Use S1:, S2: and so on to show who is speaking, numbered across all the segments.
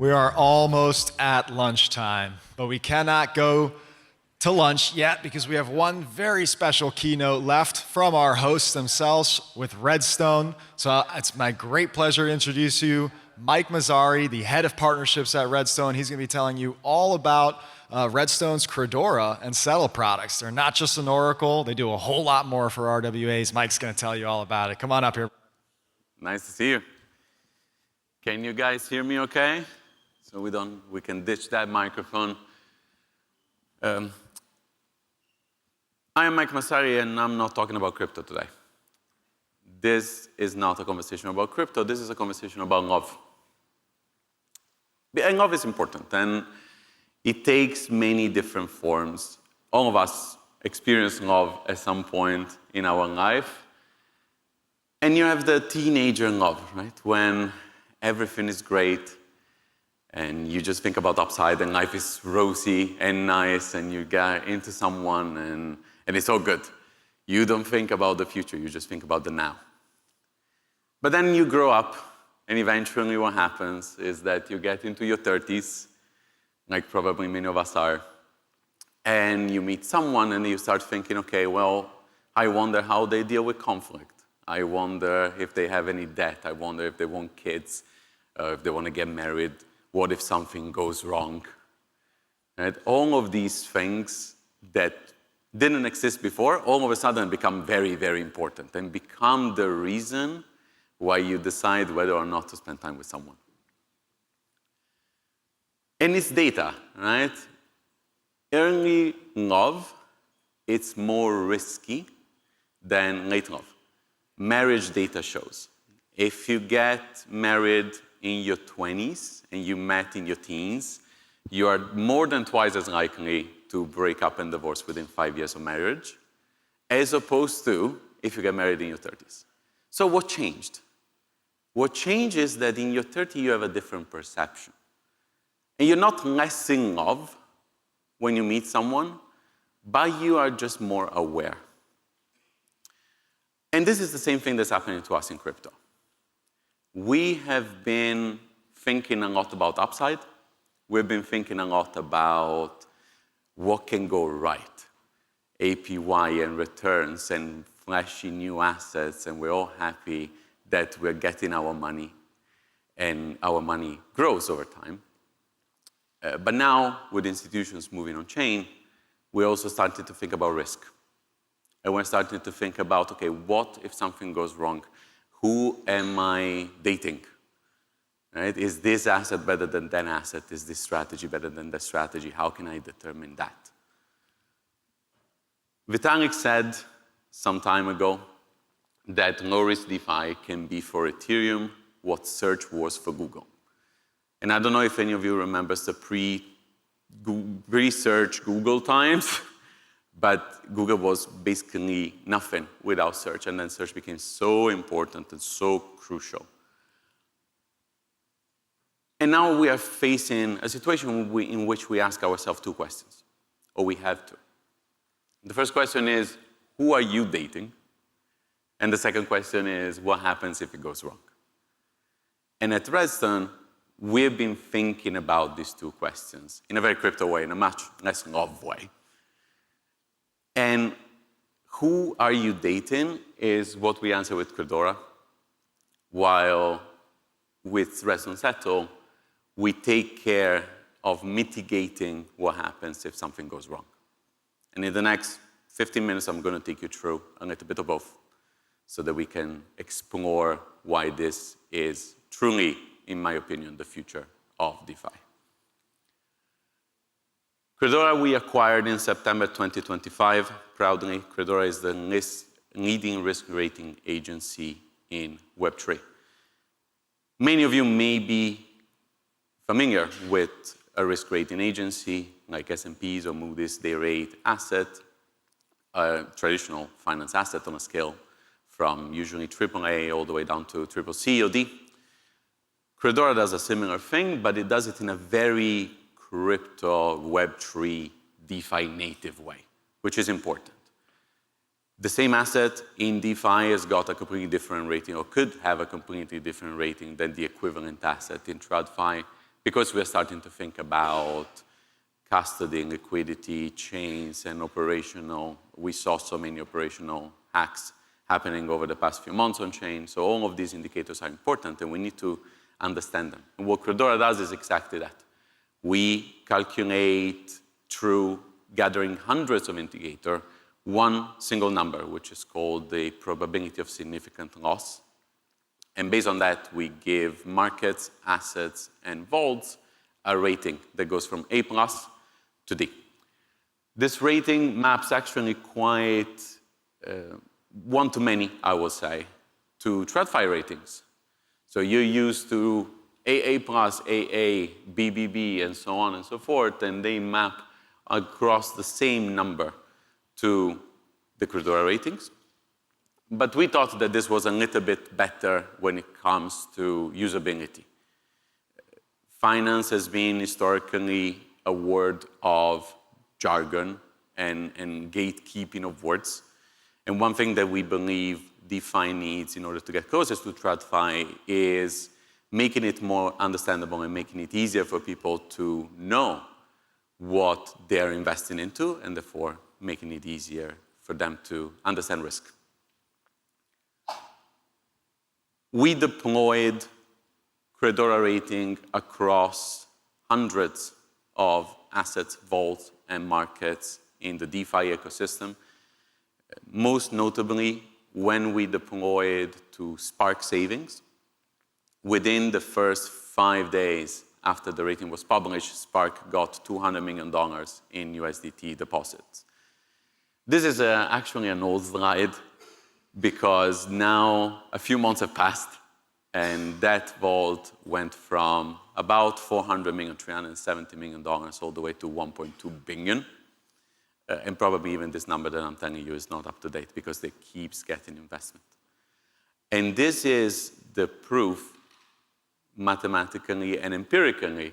S1: We are almost at lunchtime, but we cannot go to lunch yet because we have one very special keynote left from our hosts themselves with RedStone. So it's my great pleasure to introduce you Mike Massari, the head of partnerships at RedStone. He's going to be telling you all about RedStone's Credora and Settle products. They're not just an Oracle. They do a whole lot more for RWAs. Mike's going to tell you all about it. Come on up here.
S2: Nice to see you. Can you guys hear me okay? So we can ditch that microphone. I am Mike Massari, and I'm not talking about crypto today. This is not a conversation about crypto. This is a conversation about love. And love is important, and it takes many different forms. All of us experience love at some point in our life. And you have the teenager love, right? When everything is great, and you just think about upside, and life is rosy and nice, and you get into someone, and it's all good. You don't think about the future, you just think about the now. But then you grow up, and eventually what happens is that you get into your 30s, like probably many of us are, and you meet someone, and you start thinking, okay, well, I wonder how they deal with conflict. I wonder if they have any debt. I wonder if they want kids, if they want to get married. What if something goes wrong? Right? All of these things that didn't exist before, all of a sudden become very, very important and become the reason why you decide whether or not to spend time with someone. And it's data, right? Early love, it's more risky than late love. Marriage data shows. If you get married in your 20s and you met in your teens, you are more than twice as likely to break up and divorce within 5 years of marriage, as opposed to if you get married in your 30s. So what changed? What changed is that in your 30s you have a different perception. And you're not less in love when you meet someone, but you are just more aware. And this is the same thing that's happening to us in crypto. We have been thinking a lot about upside. We've been thinking a lot about what can go right. APY and returns and flashy new assets, and we're all happy that we're getting our money, and our money grows over time. But now, with institutions moving on chain, we're also starting to think about risk. And we're starting to think about, okay, what if something goes wrong? Who am I dating? Right? Is this asset better than that asset? Is this strategy better than that strategy? How can I determine that? Vitalik said some time ago that low-risk DeFi can be for Ethereum what search was for Google. And I don't know if any of you remembers the pre-search Google times, but Google was basically nothing without search, and then search became so important and so crucial. And now we are facing a situation in which we ask ourselves two questions, or we have to. The first question is, who are you dating? And the second question is, what happens if it goes wrong? And at RedStone, we've been thinking about these two questions in a very crypto way, in a much less love way. And who are you dating is what we answer with Credora, while with RedStone Settle, we take care of mitigating what happens if something goes wrong. And in the next 15 minutes, I'm going to take you through a little bit of both so that we can explore why this is truly, in my opinion, the future of DeFi. Credora we acquired in September 2025. Proudly, Credora is the leading risk rating agency in Web3. Many of you may be familiar with a risk rating agency like S&P's or Moody's. They rate asset, a traditional finance asset on a scale from usually AAA all the way down to CCC or D. Credora does a similar thing, but it does it in a very crypto, Web3, DeFi native way, which is important. The same asset in DeFi has got a completely different rating, or could have a completely different rating than the equivalent asset in TradFi, because we're starting to think about custody, liquidity, chains, and operational. We saw so many operational hacks happening over the past few months on chain. So all of these indicators are important, and we need to understand them. And what Credora does is exactly that. We calculate through gathering hundreds of indicators, one single number, which is called the probability of significant loss. And based on that, we give markets, assets, and vaults a rating that goes from A+ to D. This rating maps actually quite one-to-many, I would say, to TradFi ratings. So you're used to AA+, AA, BBB, and so on and so forth, and they map across the same number to the Credora ratings. But we thought that this was a little bit better when it comes to usability. Finance has been historically a word of jargon and gatekeeping of words. And one thing that we believe DeFi needs in order to get closer to TradFi is making it more understandable and making it easier for people to know what they're investing into, and therefore making it easier for them to understand risk. We deployed Credora rating across hundreds of assets, vaults, and markets in the DeFi ecosystem. Most notably, when we deployed to Spark Savings, within the first 5 days after the rating was published, Spark got $200 million in USDT deposits. This is actually an old slide because now a few months have passed, and that vault went from about $400 million, $370 million, all the way to $1.2 billion. And probably even this number that I'm telling you is not up to date because they keep getting investment. And this is the proof, mathematically and empirically,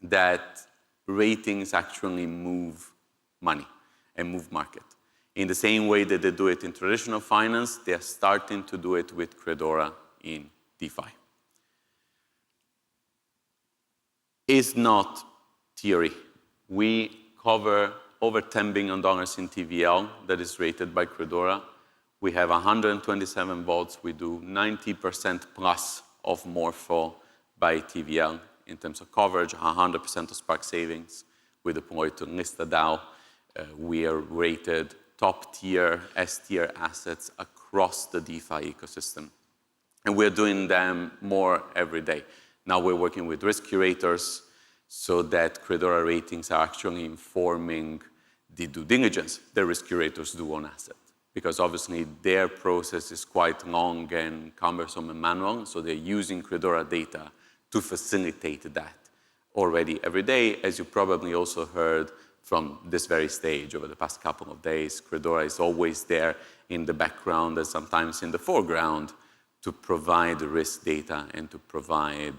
S2: that ratings actually move money and move market. In the same way that they do it in traditional finance, they are starting to do it with Credora in DeFi. It's not theory. We cover over $10 billion in TVL that is rated by Credora. We have 127 vaults. We do 90% plus of Morpho by TVL in terms of coverage, 100% of Spark Savings. We deploy to Lista DAO. We are rated top tier, S-tier assets across the DeFi ecosystem. And we're doing them more every day. Now we're working with risk curators so that Credora ratings are actually informing the due diligence that risk curators do on assets. Because obviously their process is quite long and cumbersome and manual, so they're using Credora data to facilitate that already every day. As you probably also heard from this very stage over the past couple of days, Credora is always there in the background and sometimes in the foreground to provide risk data and to provide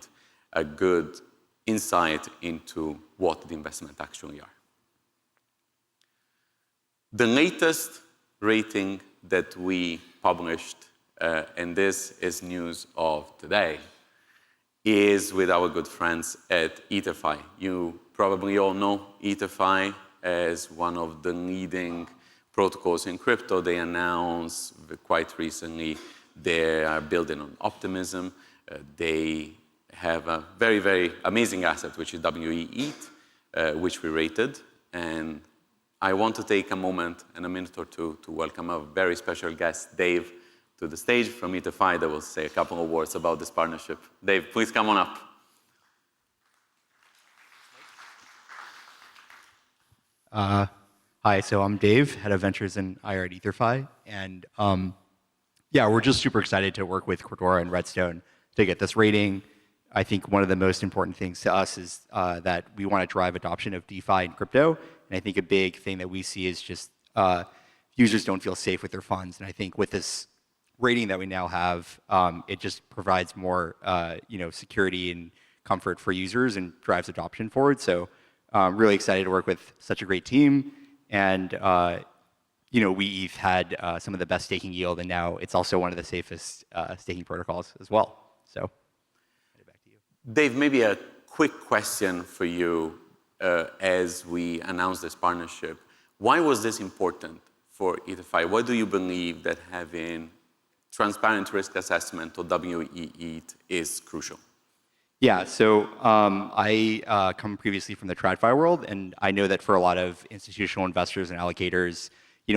S2: a good insight into what the investment actually are. The latest rating that we published, and this is news of today, is with our good friends at EtherFi. You probably all know EtherFi as one of the leading protocols in crypto. They announced quite recently they are building on optimism. They have a very, very amazing asset, which is WE-ETH, which we rated. And I want to take a moment and a minute or two to welcome a very special guest, Dave, to the stage from EtherFi that will say a couple of words about this partnership. Dave, please come on up.
S3: Hi, so I'm Dave, head of ventures and IR at EtherFi. And yeah, we're just super excited to work with Credora and RedStone to get this rating. I think one of the most important things to us is that we want to drive adoption of DeFi and crypto. And I think a big thing that we see is just users don't feel safe with their funds. And I think with this rating that we now have, it just provides more security and comfort for users and drives adoption forward. So I'm really excited to work with such a great team. And we've had some of the best staking yield, and now it's also one of the safest staking protocols as well. So back to you.
S2: Dave, maybe a quick question for you as we announce this partnership. Why was this important for ETHFI? Why do you believe that having transparent risk assessment, or WEET, is crucial?
S3: Yeah, so I come previously from the TradFi world, and I know that for a lot of institutional investors and allocators,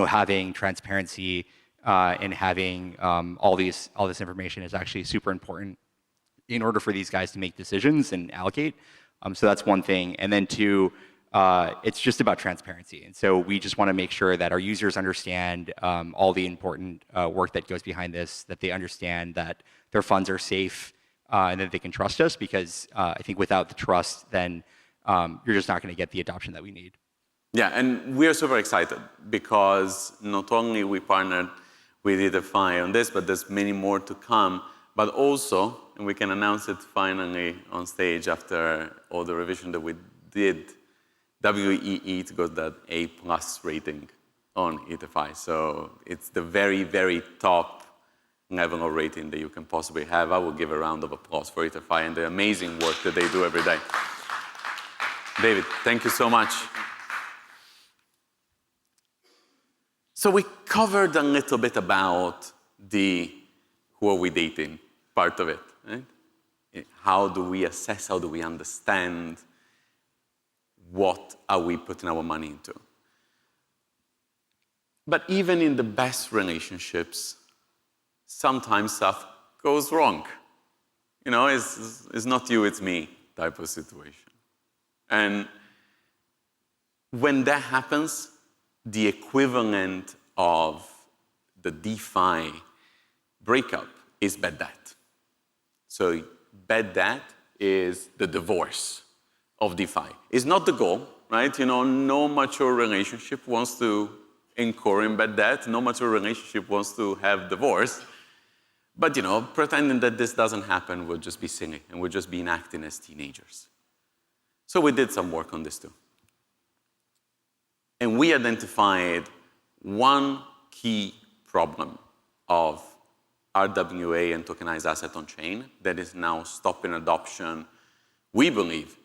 S3: having transparency and having all this information is actually super important in order for these guys to make decisions and allocate. So that's one thing. And then two, it's just about transparency. And so we just want to make sure that our users understand all the important work that goes behind this, that they understand that their funds are safe, and that they can trust us, because I think without the trust, then you're just not going to get the adoption that we need.
S2: Yeah, and we are super excited because not only we partnered with ETHFI on this, but there's many more to come. But also, and we can announce it finally on stage after all the revision that we did, WEET got that A+ rating on ETHFI. So it's the very, very top level of rating that you can possibly have. I will give a round of applause for ETHFI and the amazing work that they do every day. David, thank you so much. So we covered a little bit about the who are we dating part of it, right? How do we assess, how do we understand, what are we putting our money into? But even in the best relationships, sometimes stuff goes wrong. It's not you, it's me type of situation. And when that happens, the equivalent of the DeFi breakup is bad debt. So bad debt is the divorce of DeFi. It's not the goal, right? No mature relationship wants to incur in bad debt. No mature relationship wants to have divorce. But, pretending that this doesn't happen would just be silly, and we're just being acting as teenagers. So we did some work on this too. And we identified one key problem of RWA and tokenized asset on chain that is now stopping adoption, we believe,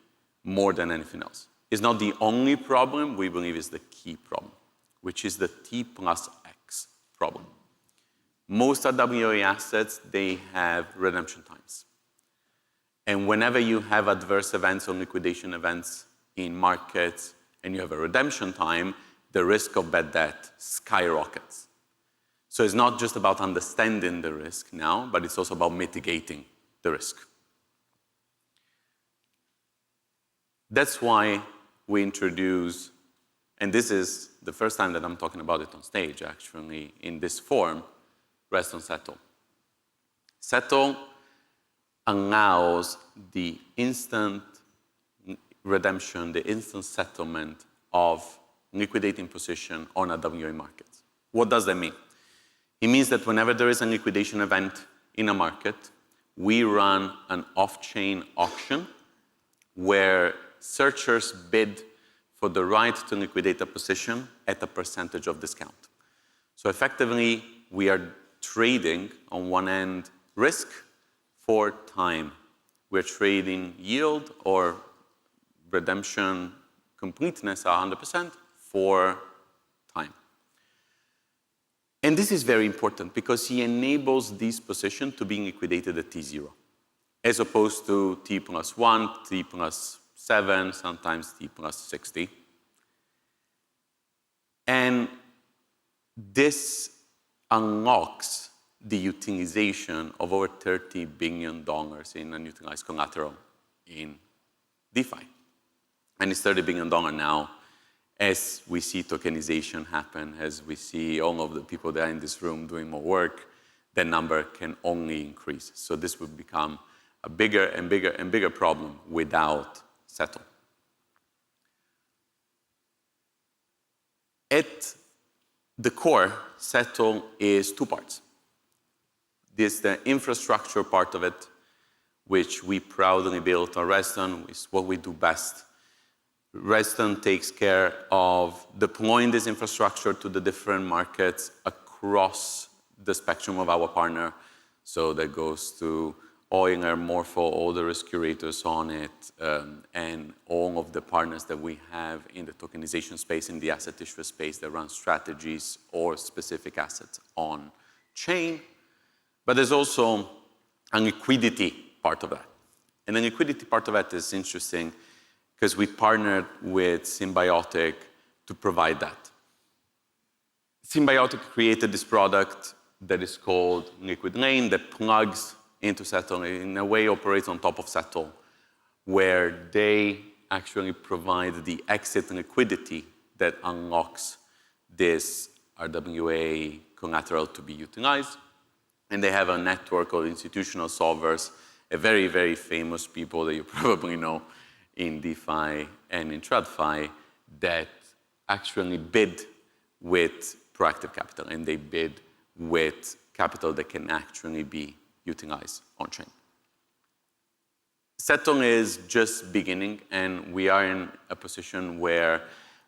S2: more than anything else. It's not the only problem, we believe is the key problem, which is the T+X problem. Most RWA assets, they have redemption times. And whenever you have adverse events or liquidation events in markets and you have a redemption time, the risk of bad debt skyrockets. So it's not just about understanding the risk now, but it's also about mitigating the risk. That's why we introduce, and this is the first time that I'm talking about it on stage, actually, in this form, RedStone Settle. Settle allows the instant redemption, the instant settlement of liquidating position on RWA markets. What does that mean? It means that whenever there is a liquidation event in a market, we run an off-chain auction where searchers bid for the right to liquidate a position at a percentage of discount. So effectively, we are trading, on one end, risk for time. We're trading yield or redemption completeness 100% for time. And this is very important because he enables this position to be liquidated at T0, as opposed to T+1, T+7, sometimes T+60. And this unlocks the utilization of over $30 billion in unutilized collateral in DeFi. And it's $30 billion now. As we see tokenization happen, as we see all of the people that are in this room doing more work, that number can only increase. So this would become a bigger and bigger and bigger problem without Settle. At the core, Settle is two parts. There's the infrastructure part of it, which we proudly built on RedStone, is what we do best. RedStone takes care of deploying this infrastructure to the different markets across the spectrum of our partner. So that goes to Euler, Morpho, all the risk curators on it, and all of the partners that we have in the tokenization space, in the asset issuer space that run strategies or specific assets on chain. But there's also a liquidity part of that. And the liquidity part of that is interesting because we partnered with Symbiotic to provide that. Symbiotic created this product that is called Liquid Lane that plugs into Settle, in a way operates on top of Settle, where they actually provide the exit liquidity that unlocks this RWA collateral to be utilized. And they have a network of institutional solvers, a very, very famous people that you probably know in DeFi and in TradFi that actually bid with proactive capital, and they bid with capital that can actually be utilized on-chain. Settle is just beginning, and we are in a position where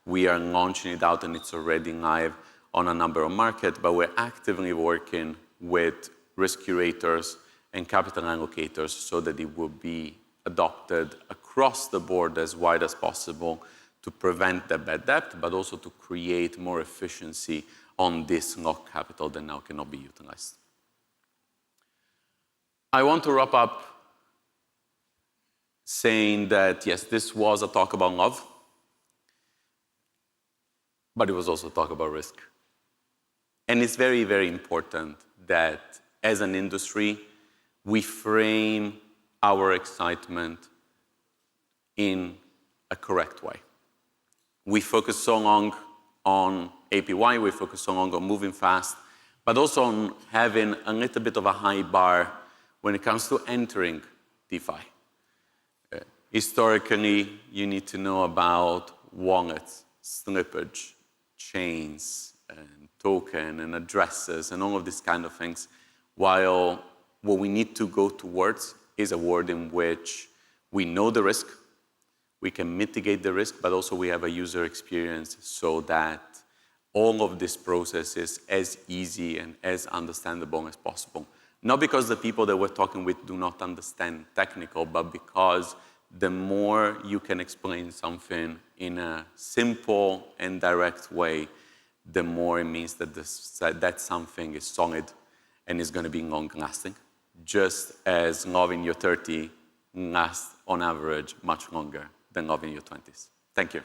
S2: we are launching it out, and it's already live on a number of markets, but we're actively working with risk curators and capital allocators so that it will be adopted across the board as wide as possible to prevent the bad debt, but also to create more efficiency on this locked capital that now cannot be utilized. I want to wrap up saying that, yes, this was a talk about love, but it was also a talk about risk. And it's very, very important that as an industry, we frame our excitement in a correct way. We focus so long on APY, we focus so long on moving fast, but also on having a little bit of a high bar when it comes to entering DeFi. Historically, you need to know about wallets, slippage, chains, and token, and addresses, and all of these kind of things, while what we need to go towards is a world in which we know the risk, we can mitigate the risk, but also we have a user experience so that all of this process is as easy and as understandable as possible. Not because the people that we're talking with do not understand technical, but because the more you can explain something in a simple and direct way, the more it means that that something is solid and is going to be long-lasting, just as love in your 30 lasts on average much longer than love in your 20s. Thank you.